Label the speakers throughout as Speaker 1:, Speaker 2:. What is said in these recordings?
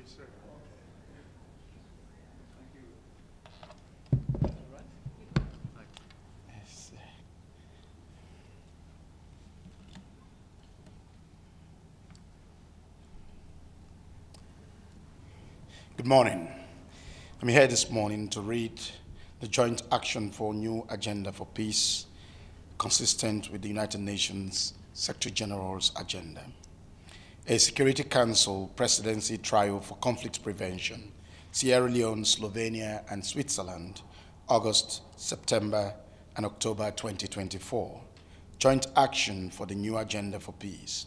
Speaker 1: sir.
Speaker 2: Yes. Good morning. I'm here this morning to read the Joint Action for New Agenda for Peace, consistent with the United Nations Secretary General's agenda. A Security Council Presidency Trio for Conflict Prevention, Sierra Leone, Slovenia, and Switzerland, August, September, and October 2024. Joint Action for the New Agenda for Peace.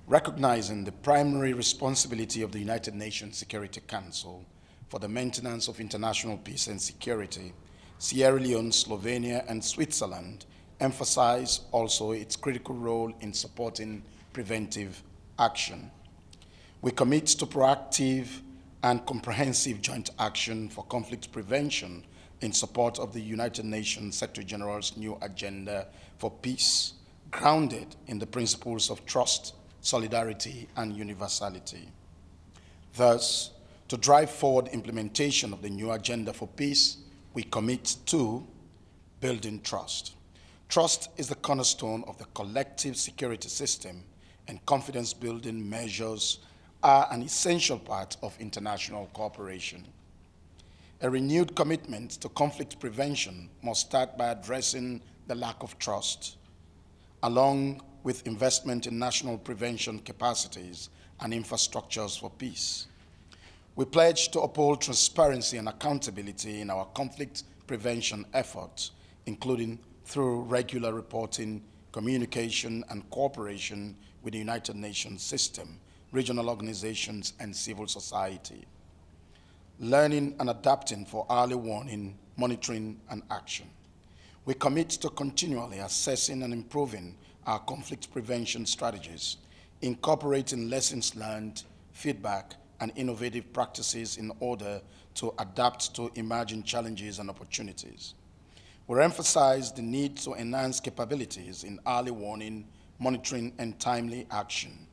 Speaker 2: Recognizing the primary responsibility of the United Nations Security Council for the maintenance of international peace and security, Sierra Leone, Slovenia, and Switzerland emphasize also its critical role in supporting preventive action. We commit to proactive and comprehensive joint action for conflict prevention in support of the United Nations Secretary General's new agenda for peace, grounded in the principles of trust, solidarity, and universality. Thus, to drive forward implementation of the new agenda for peace, we commit to building trust. Trust is the cornerstone of the collective security system, and confidence-building measures are an essential part of international cooperation. A renewed commitment to conflict prevention must start by addressing the lack of trust, along with investment in national prevention capacities and infrastructures for peace. We pledge to uphold transparency and accountability in our conflict prevention efforts, including through regular reporting, communication, and cooperation with the United Nations system, regional organizations, and civil society. Learning and adapting for early warning, monitoring, and action. We commit to continually assessing and improving our conflict prevention strategies, incorporating lessons learned, feedback, and innovative practices in order to adapt to emerging challenges and opportunities. We emphasize the need to enhance capabilities in early warning, monitoring, and timely action.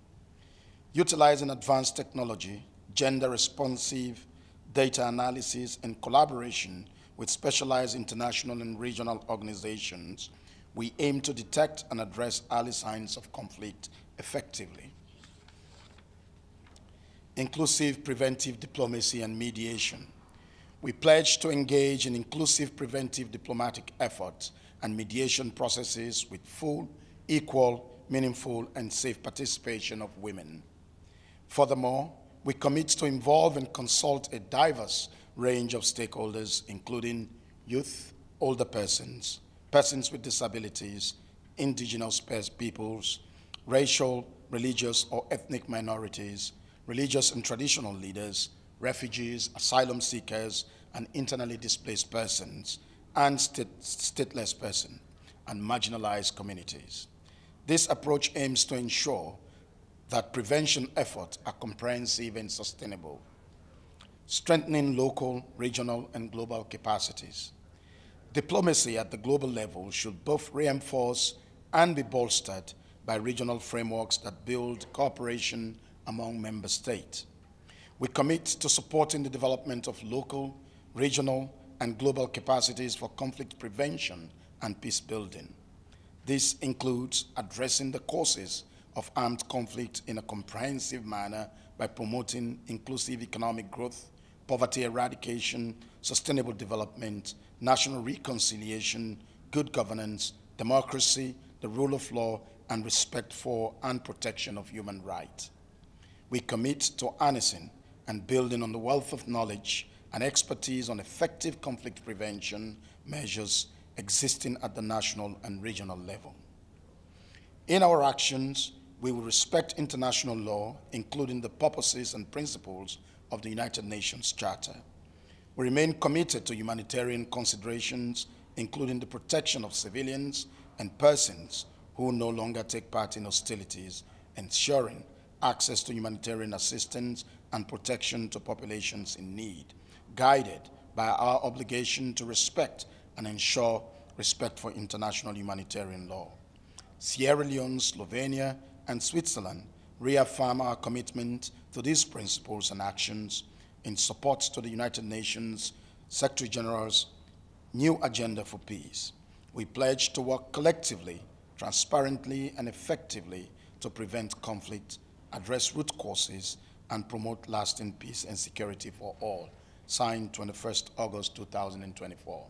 Speaker 2: Utilizing advanced technology, gender-responsive data analysis, and collaboration with specialized international and regional organizations, we aim to detect and address early signs of conflict effectively. Inclusive preventive diplomacy and mediation. We pledge to engage in inclusive preventive diplomatic efforts and mediation processes with full, equal, meaningful, and safe participation of women. Furthermore, we commit to involve and consult a diverse range of stakeholders, including youth, older persons, persons with disabilities, indigenous peoples, racial, religious, or ethnic minorities, religious and traditional leaders, refugees, asylum seekers, and internally displaced persons, and stateless persons, and marginalized communities. This approach aims to ensure that prevention efforts are comprehensive and sustainable, strengthening local, regional, and global capacities. Diplomacy at the global level should both reinforce and be bolstered by regional frameworks that build cooperation among member states. We commit to supporting the development of local, regional, and global capacities for conflict prevention and peace building. This includes addressing the causes of armed conflict in a comprehensive manner by promoting inclusive economic growth, poverty eradication, sustainable development, national reconciliation, good governance, democracy, the rule of law, and respect for and protection of human rights. We commit to harnessing and building on the wealth of knowledge and expertise on effective conflict prevention measures existing at the national and regional level. In our actions, we will respect international law, including the purposes and principles of the United Nations Charter. We remain committed to humanitarian considerations, including the protection of civilians and persons who no longer take part in hostilities, ensuring access to humanitarian assistance and protection to populations in need, guided by our obligation to respect and ensure respect for international humanitarian law. Sierra Leone, Slovenia, and Switzerland reaffirm our commitment to these principles and actions in support to the United Nations Secretary General's new agenda for peace. We pledge to work collectively, transparently, and effectively to prevent conflict, address root causes, and promote lasting peace and security for all. Signed 21st August 2024.